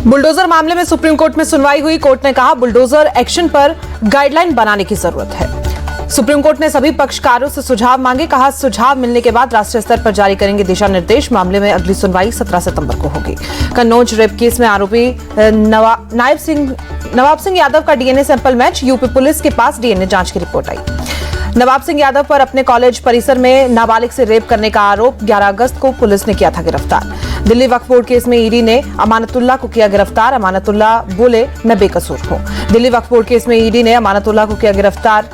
Bulldozer मामले में supreme court में सुनवाई हुई। कोर्ट ने कहा बुलडोजर एक्शन पर गाइडलाइन बनाने की जरूरत है। सुप्रीम कोर्ट ने सभी पक्षकारों से सुझाव मांगे। कहा सुझाव मिलने के बाद राष्ट्रीय स्तर पर जारी करेंगे दिशा निर्देश। मामले में अगली सुनवाई 17 सितंबर को होगी। कन्नौज रेप केस में आरोपी नवाब सिंह यादव का DNA sample match. UP police के पास डीएनए जांच की रिपोर्ट आई। नवाब सिंह यादव पर अपने कॉलेज परिसर में नाबालिग से रेप करने का आरोप। 11 अगस्त को पुलिस ने किया था गिरफ्तार। दिल्ली वक्फ बोर्ड केस में ईडी ने अमानतुल्लाह को किया गिरफ्तार। अमानतुल्लाह बोले मैं बेकसूर हूं। दिल्ली वक्फ बोर्ड केस में ईडी ने अमानतुल्लाह को किया गिरफ्तार।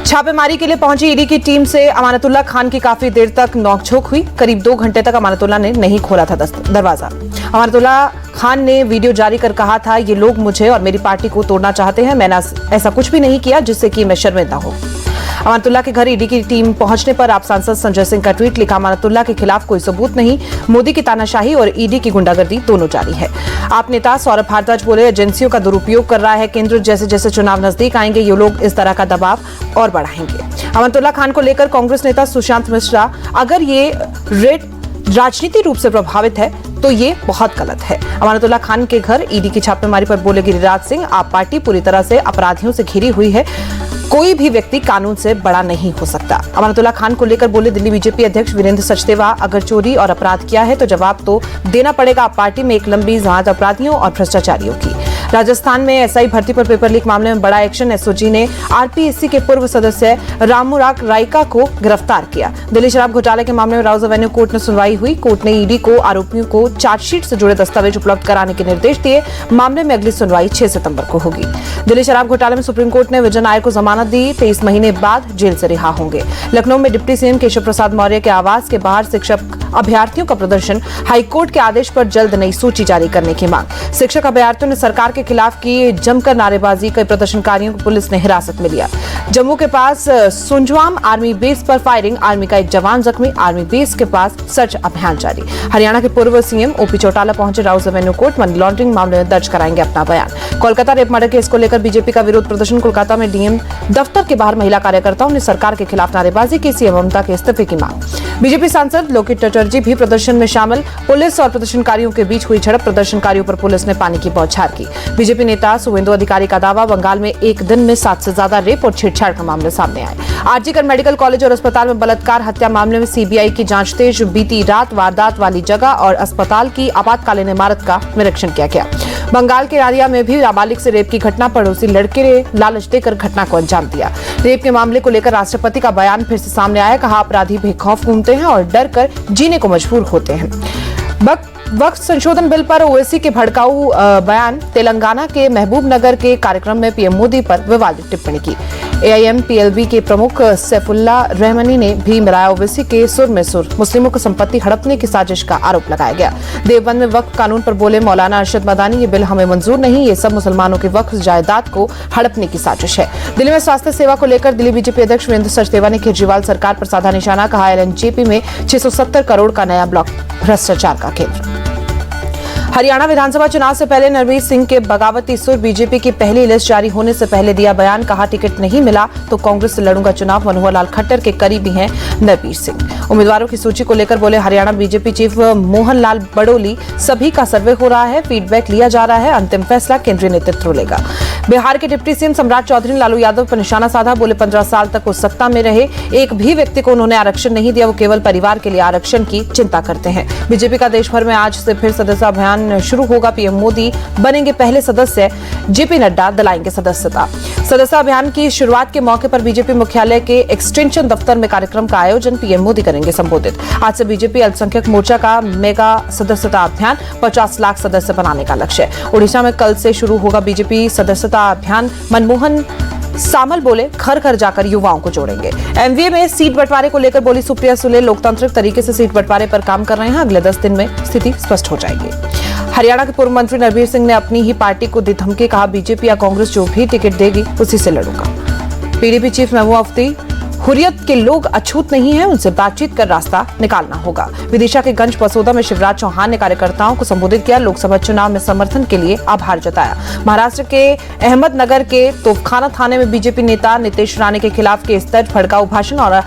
छापेमारी के लिए पहुंची ईडी की टीम से अमानतुल्लाह खान की काफी देर तक नोकझोंक हुई। करीब 2 घंटे तक अमानतुल्लाह ने नहीं खोला था दरवाजा। अमानतुल्लाह खान ने वीडियो जारी कर कहा था ये लोग मुझे और मेरी पार्टी को तोड़ना चाहते हैं। मैंने ऐसा कुछ भी नहीं किया जिससे कि मैं शर्मिंदा हूं। अमानतुल्लाह के घर ईडी की टीम पहुंचने पर आप सांसद संजय सिंह का ट्वीट लिखा। अमानतुल्लाह के खिलाफ कोई सबूत नहीं। मोदी की तानाशाही और ईडी की गुंडागर्दी दोनों जारी है। आप नेता सौरभ भारद्वाज बोले एजेंसियों का दुरुपयोग कर रहा है केंद्र। जैसे जैसे चुनाव नजदीक आएंगे ये लोग इस तरह का दबाव और बढ़ाएंगे। अमानतुल्लाह खान को लेकर कांग्रेस नेता सुशांत मिश्रा अगर ये रेड राजनीतिक रूप से प्रभावित है तो ये बहुत गलत है। अमानतुल्लाह खान के घर ईडी की छापेमारी पर बोले गिरिराज सिंह आप पार्टी पूरी तरह से अपराधियों से घिरी हुई है। कोई भी व्यक्ति कानून से बड़ा नहीं हो सकता। अमानतुल्लाह खान को लेकर बोले दिल्ली बीजेपी अध्यक्ष वीरेंद्र सचदेवा अगर चोरी और अपराध किया है तो जवाब तो देना पड़ेगा। आप पार्टी में एक लंबी जांच अपराधियों और भ्रष्टाचारियों की। राजस्थान में एसआई भर्ती पर पेपर लीक मामले में बड़ा एक्शन। एसओजी ने आरपीएससी के पूर्व सदस्य रामूराग राइका को गिरफ्तार किया। दिल्ली शराब घोटाले के मामले में राउज एवेन्यू कोर्ट में सुनवाई हुई। कोर्ट ने ईडी को आरोपियों को चार्जशीट से जुड़े दस्तावेज उपलब्ध कराने के निर्देश दिए। मामले में अगली सुनवाई 6 सितंबर को होगी। दिल्ली शराब घोटाले में सुप्रीम कोर्ट ने विजन आयर को जमानत दी। 23 महीने बाद जेल से रिहा होंगे। लखनऊ में डिप्टी सीएम केशव प्रसाद मौर्य के आवास के बाहर शिक्षक अभ्यर्थियों का प्रदर्शन। हाईकोर्ट के आदेश पर जल्द नई सूची जारी करने की मांग। शिक्षक अभ्यर्थियों ने सरकार के खिलाफ की जमकर नारेबाजी। कई प्रदर्शनकारियों को पुलिस ने हिरासत में लिया। जम्मू के पास सुंजवाम आर्मी बेस पर फायरिंग। आर्मी का एक जवान जख्मी। आर्मी बेस के पास सर्च अभियान जारी। हरियाणा के पूर्व सीएम ओपी चौटाला पहुंचे Rouse Avenue court. Money laundering मामले में दर्ज कराएंगे अपना बयान। कोलकाता रेप मर्डर केस को लेकर बीजेपी का विरोध प्रदर्शन। कोलकाता में डीएम दफ्तर के बाहर महिला कार्यकर्ताओं ने सरकार के खिलाफ नारेबाजी की। सीएम ममता के इस्तीफे की मांग। बीजेपी सांसद लोकेट चटर्जी भी प्रदर्शन में शामिल। पुलिस और प्रदर्शनकारियों के बीच हुई झड़प। प्रदर्शनकारियों पर पुलिस ने पानी की बौछार की। बीजेपी नेता शुभेंदु अधिकारी का दावा बंगाल में एक दिन में 7 से ज्यादा रेप और छेड़छाड़ का मामले सामने आए। आरजीकर मेडिकल कॉलेज और अस्पताल में बलात्कार हत्या मामले में सीबीआई की जांच तेज। बीती रात वारदात वाली जगह और अस्पताल की आपातकालीन इमारत का निरीक्षण किया गया। बंगाल के रारिया में भी नाबालिग से रेप की घटना। पड़ोसी लड़के ने लालच देकर घटना को अंजाम दिया। रेप के मामले को लेकर राष्ट्रपति का बयान फिर से सामने आया। कहा अपराधी बेखौफ घूमते हैं और डर कर जीने को मजबूर होते हैं। वक्फ संशोधन बिल पर ओवैसी के भड़काऊ बयान। तेलंगाना के महबूब नगर के कार्यक्रम में पीएम मोदी पर विवादित टिप्पणी की। एआईएम-पीएलबी के प्रमुख सैफुल्ला रहमानी ने भी मिलाया ओवैसी के सुर में सुर। मुस्लिमों को संपत्ति हड़पने की साजिश का आरोप लगाया गया। देवबंद में वक्फ कानून पर बोले मौलाना अरशद मदानी ये बिल हमें मंजूर नहीं। ये सब मुसलमानों की वक्फ जायदाद को हड़पने की साजिश है। दिल्ली में स्वास्थ्य सेवा को लेकर दिल्ली बीजेपी अध्यक्ष वीरेंद्र सचदेवा ने केजरीवाल सरकार पर साधा निशाना। कहा एलएनजेपी में 670 करोड़ का नया ब्लॉक भ्रष्टाचार का केंद्र। हरियाणा विधानसभा चुनाव से पहले नरवीर सिंह के बगावती सुर। बीजेपी की पहली लिस्ट जारी होने से पहले दिया बयान। कहा टिकट नहीं मिला तो कांग्रेस से लड़ूंगा चुनाव। मनोहर लाल खट्टर के करीबी हैं नरवीर सिंह। उम्मीदवारों की सूची को लेकर बोले हरियाणा बीजेपी चीफ मोहन लाल बड़ोली सभी का सर्वे हो रहा है। फीडबैक लिया जा रहा है। अंतिम फैसला केंद्रीय नेतृत्व लेगा। बिहार के डिप्टी सीएम सम्राट चौधरी ने लालू यादव पर निशाना साधा। बोले 15 साल तक वो सत्ता में रहे, एक भी व्यक्ति को उन्होंने आरक्षण नहीं दिया। वो केवल परिवार के लिए आरक्षण की चिंता करते हैं। बीजेपी का देश भर में आज से फिर सदस्यता अभियान शुरू होगा। पीएम मोदी बनेंगे पहले सदस्य। जेपी नड्डा दिलाएंगे सदस्यता अभियान की शुरुआत के मौके पर बीजेपी मुख्यालय के एक्सटेंशन दफ्तर में कार्यक्रम का आयोजन पीएम मोदी करेंगे संबोधित। आज से बीजेपी अल्पसंख्यक मोर्चा का मेगा सदस्यता अभियान। 50 लाख सदस्य बनाने का लक्ष्य। ओडिशा में कल से शुरू होगा बीजेपी सदस्यता अभियान। मनमोहन सामल बोले घर घर जाकर युवाओं को जोड़ेंगे। एमवीए में सीट बंटवारे को लेकर बोली सुप्रिया सुले लोकतांत्रिक तरीके से सीट बंटवारे पर काम कर रहे हैं। अगले 10 दिन में स्थिति स्पष्ट हो जाएगी। हरियाणा के पूर्व मंत्री नरवीर सिंह ने अपनी ही पार्टी को दी धमकी। कहा बीजेपी या कांग्रेस जो भी टिकट देगी उसी से लड़ूंगा। पीडीपी चीफ महबूबा मुफ्ती हुर्रियत के लोग अछूत नहीं हैं, उनसे बातचीत कर रास्ता निकालना होगा। विदिशा के गंज बसोदा में शिवराज चौहान ने कार्यकर्ताओं को संबोधित किया। लोकसभा चुनाव में समर्थन के लिए आभार जताया। महाराष्ट्र के अहमदनगर के तोपखाना थाने में बीजेपी नेता नीतीश राणे के खिलाफ केस दर्ज, भड़काऊ भाषण और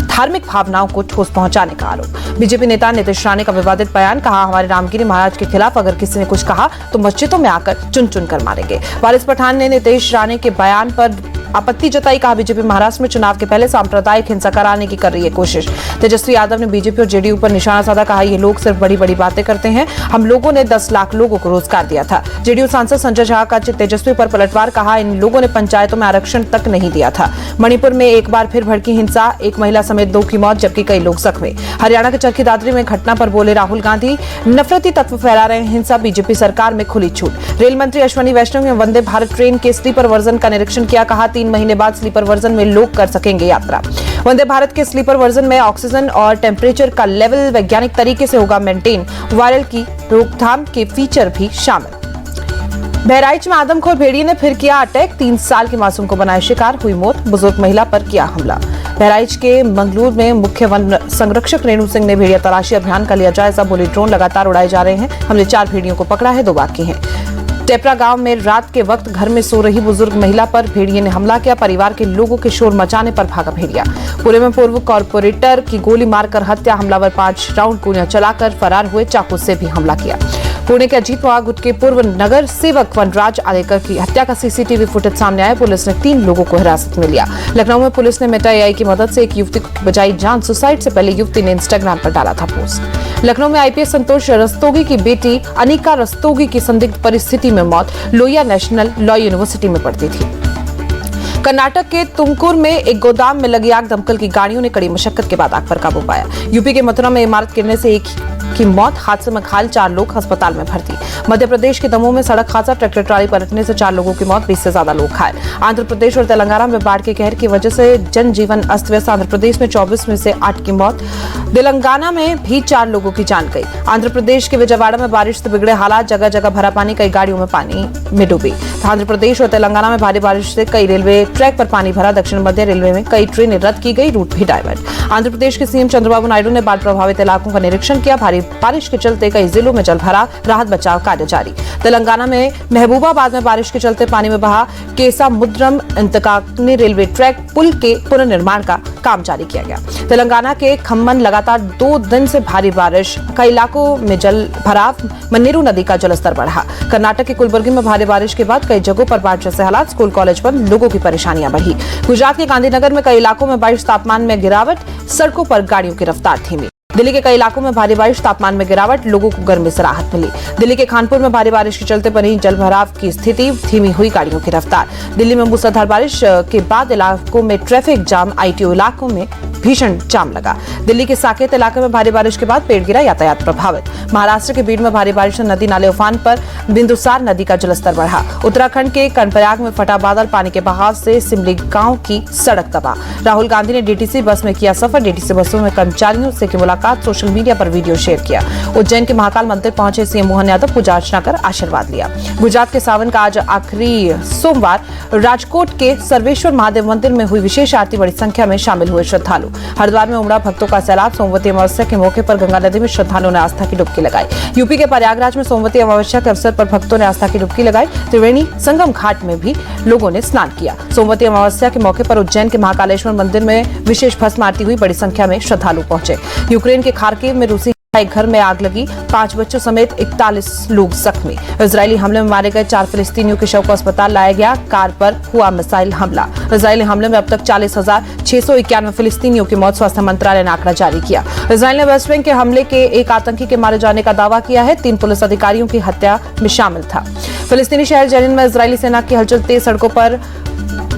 धार्मिक भावनाओं को ठोस पहुंचाने का आरोप। बीजेपी नेता नीतीश राणे का विवादित बयान, कहा हमारे रामगिरी महाराज के खिलाफ अगर किसी ने कुछ कहा तो मस्जिदों में आकर चुन चुन कर मारेंगे। वारिस पठान ने नीतीश राणे के बयान पर आपत्ति जताई, कहा बीजेपी महाराष्ट्र में चुनाव के पहले सांप्रदायिक हिंसा कराने की कर रही है कोशिश। तेजस्वी यादव ने बीजेपी और जेडीयू पर निशाना साधा, कहा ये लोग सिर्फ बड़ी बड़ी बातें करते हैं, हम लोगों ने 10 लाख लोगों को रोजगार दिया था। जेडीयू सांसद संजय झा का तेजस्वी पर पलटवार, कहा इन लोगों ने पंचायतों में आरक्षण तक नहीं दिया था। मणिपुर में एक बार फिर भड़की हिंसा, एक महिला समेत 2 की मौत जबकि कई लोग जख्मी। हरियाणा के चरखी दादरी में घटना पर बोले राहुल गांधी, नफरती तत्व फैला रहे हैं, हिंसा बीजेपी सरकार में खुली छूट। रेल मंत्री अश्विनी वैष्णव ने वंदे भारत ट्रेन के स्लीपर वर्जन का निरीक्षण किया, कहा 3 महीने बाद स्लीपर वर्जन में लोग कर सकेंगे यात्रा। वंदे भारत के स्लीपर वर्जन में ऑक्सीजन और टेम्परेचर का लेवल वैज्ञानिक तरीके से होगा मेंटेन, वायरल की रोकथाम के फीचर भी शामिल। बहराइच में आदमखोर भेड़िए ने फिर किया अटैक, 3 साल के मासूम को बनाए शिकार, हुई मौत, बुजुर्ग महिला पर किया हमला। बहराइच के मंगलूर में मुख्य वन संरक्षक रेणु सिंह ने भेड़िया तलाशी अभियान का लिया जायजा, बोले ड्रोन लगातार उड़ाए जा रहे हैं, हमने 4 भेड़ियों को पकड़ा है, 2 बाकी हैं। टेपरा गांव में रात के वक्त घर में सो रही बुजुर्ग महिला पर भेड़िए ने हमला किया, परिवार के लोगों के शोर मचाने पर भागा भेड़िया। पुणे में पूर्व कॉर्पोरेटर की गोली मारकर हत्या, हमलावर 5 राउंड गोलियां चलाकर फरार हुए, चाकू से भी हमला किया। पुणे के अजीत पवार गुट के पूर्व नगर सेवक वनराज आलेकर की हत्या का सीसीटीवी फुटेज सामने आया, पुलिस ने 3 लोगों को हिरासत में लिया। लखनऊ में पुलिस ने मेटा एआई की मदद से एक युवती को बचाई जान, सुसाइड से पहले युवती ने इंस्टाग्राम पर डाला था पोस्ट। लखनऊ में आईपीएस संतोष रस्तोगी की बेटी अनिका रस्तोगी की संदिग्ध परिस्थिति में मौत, लोहिया नेशनल लॉ यूनिवर्सिटी में पढ़ती थी। कर्नाटक के तुमकुर में एक गोदाम में लगी आग, दमकल की गाड़ियों ने कड़ी मशक्कत के बाद आग पर काबू पाया। यूपी के मथुरा में इमारत गिरने से एक की मौत, हादसे में घायल 4 लोग अस्पताल में भर्ती। मध्य प्रदेश के दमोह में सड़क हादसा, ट्रैक्टर ट्राली पलटने से 4 लोगों की मौत, 20 से ज्यादा लोग घायल। आंध्र प्रदेश और तेलंगाना में बाढ़ के कहर की वजह से जनजीवन अस्त व्यस्त, आंध्र प्रदेश में 24 में से 8 की मौत, तेलंगाना में भी 4 लोगों की जान गई। आंध्र प्रदेश के विजयवाड़ा में बारिश से बिगड़े हालात, जगह जगह भरा पानी, कई गाड़ियों में पानी में डूबी। आंध्र प्रदेश और तेलंगाना में भारी बारिश से कई रेलवे ट्रैक पर पानी भरा, दक्षिण मध्य रेलवे में कई ट्रेनें रद्द की गई, रूट भी डायवर्ट। आंध्र प्रदेश के सीएम चंद्रबाबू नायडू ने बाढ़ प्रभावित इलाकों का निरीक्षण किया, भारी बारिश के चलते कई जिलों में जल भरा, राहत बचाव कार्य जारी। तेलंगाना में महबूबाबाद में बारिश के चलते पानी में बहा केसामुद्रम इंतकानी रेलवे ट्रैक पुल के पुनर्निर्माण का काम जारी किया गया। तेलंगाना के खम्मन लगातार 2 दिन से भारी बारिश, कई इलाकों में जल भराव, मन्नेरू नदी का जलस्तर बढ़ा। कर्नाटक के कुलबर्गी में भारी बारिश के बाद कई जगहों पर बाढ़ जैसे हालात, स्कूल कॉलेज बंद, लोगों की परेशानियां बढ़ी। गुजरात के गांधीनगर में कई इलाकों में बारिश, तापमान में गिरावट, सड़कों पर गाड़ियों की रफ्तार धीमी। दिल्ली के कई इलाकों में भारी बारिश, तापमान में गिरावट, लोगों को गर्मी से राहत मिली। दिल्ली के खानपुर में भारी बारिश के चलते बनी जलभराव की स्थिति, धीमी हुई गाड़ियों की रफ्तार। दिल्ली में मूसलाधार बारिश के बाद इलाकों में ट्रैफिक जाम, आईटीओ इलाकों में भीषण जाम लगा। दिल्ली के साकेत इलाके में भारी बारिश के बाद पेड़ गिरा, यातायात प्रभावित। महाराष्ट्र के बीड में भारी बारिश से नदी नाले उफान पर, बिंदुसार नदी का जलस्तर बढ़ा। उत्तराखंड के कर्णप्रयाग में फटा बादल, पानी के बहाव से सिमली गांव की सड़क तबाह। राहुल गांधी ने डीटीसी बस में किया सफर, डीटीसी बसों में कर्मचारियों से की मुलाकात, सोशल मीडिया पर वीडियो शेयर किया। उज्जैन के महाकाल मंदिर पहुंचे सीएम मोहन यादव, पूजा अर्चना कर आशीर्वाद लिया। गुजरात के सावन का आज आखिरी सोमवार, राजकोट के सर्वेश्वर महादेव मंदिर में हुई विशेष आरती, बड़ी संख्या में शामिल हुए श्रद्धालु। हरिद्वार में उमड़ा भक्तों का सैलाब, सोमवती अमावस्या के मौके पर गंगा नदी में श्रद्धालुओं ने आस्था की डुबकी लगाई। यूपी के प्रयागराज में सोमवती अमावस्या के अवसर पर भक्तों ने आस्था की डुबकी लगाई। त्रिवेणी संगम घाट में भी लोगों ने स्नान किया। सोमवती अमावस्या के मौके पर उज्जैन के महाकालेश्वर मंदिर में विशेष भस्म आरती हुई, बड़ी संख्या में श्रद्धालु पहुंचे। यूक्रेन के खार्किव में रूसी एक घर में आग लगी, 5 बच्चों समेत 41 लोग जख्मी। इजरायली हमले में मारे गए 4 फिलिस्तीनियों के शव को अस्पताल लाया गया, कार पर हुआ मिसाइल हमला। इजरायली हमले में अब तक 40,691 फिलिस्तीनियों की मौत, स्वास्थ्य मंत्रालय ने आंकड़ा जारी किया। इजरायल ने वेस्ट बैंक के हमले के एक आतंकी के मारे जाने का दावा किया है, 3 पुलिस अधिकारियों की हत्या में शामिल था। फिलिस्तीनी शहर जेनिन में इजरायली सेना की हलचल तेज, सड़कों पर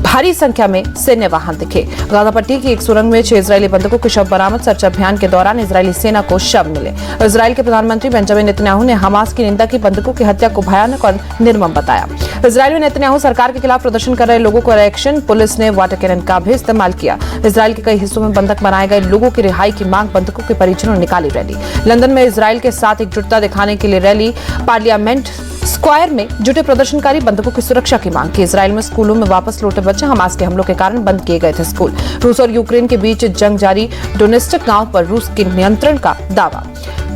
भारी संख्या में सैन्य वाहन दिखे। गाजा पट्टी की एक सुरंग में 6 इजरायली बंधकों के शव बरामद, सर्च अभियान के दौरान इजरायली सेना को शव मिले। इजरायल के प्रधानमंत्री बेंजामिन नेतन्याहू ने हमास की निंदा की, बंधकों की हत्या को भयानक और निर्मम बताया। इजरायल में नेतन्याहू सरकार के खिलाफ प्रदर्शन कर रहे लोगों को रिएक्शन, पुलिस ने वाटर कैनन का भी इस्तेमाल किया। इजरायल के कई हिस्सों में बंधक बनाए गए लोगों की रिहाई की मांग, बंधकों के परिजनों ने निकाली रैली। लंदन में इजरायल के साथ एकजुटता दिखाने के लिए रैली, पार्लियामेंट स्क्वायर में जुटे प्रदर्शनकारी बंधकों की सुरक्षा की मांग की। इजराइल में स्कूलों में वापस लौटे बच्चे हमास के हमलों के कारण बंद किए गए थे स्कूल। रूस और यूक्रेन के बीच जंग जारी, डोनेस्टिक गांव पर रूस के नियंत्रण का दावा।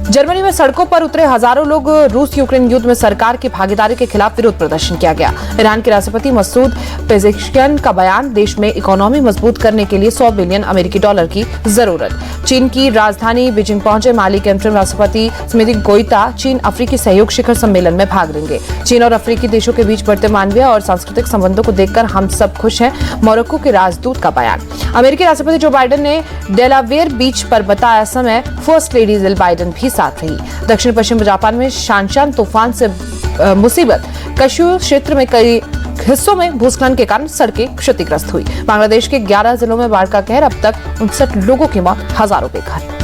जर्मनी में सड़कों पर उतरे हजारों लोग। रूस यूक्रेन युद्ध में सरकार की भागीदारी के खिलाफ विरोध प्रदर्शन किया गया। ईरान के राष्ट्रपति मसूद पेजेश्कियान का बयान, देश में इकोनॉमी मजबूत करने के लिए $100 बिलियन अमेरिकी डॉलर की जरूरत। चीन की राजधानी बीजिंग पहुंचे माली के अंतरिम राष्ट्रपति स्मिथ गोइता चीन अफ्रीकी सहयोग शिखर सम्मेलन में भाग लेंगे। चीन और अफ्रीकी देशों के बीच बढ़ते मानवीय और सांस्कृतिक संबंधों को देखकर हम सब खुश हैं, मोरक्को के राजदूत का बयान। अमेरिकी राष्ट्रपति जो बाइडेन ने डेलावेयर बीच पर बताया समय, फर्स्ट लेडी जिल बाइडेन भी साथ रही। दक्षिण पश्चिम जापान में शानशान तूफान से मुसीबत, कश्यू क्षेत्र में कई हिस्सों में भूस्खलन के कारण सड़कें क्षतिग्रस्त हुई। बांग्लादेश के 11 जिलों में बाढ़ का कहर, अब तक 59 लोगों की मौत, हजारों बेघर।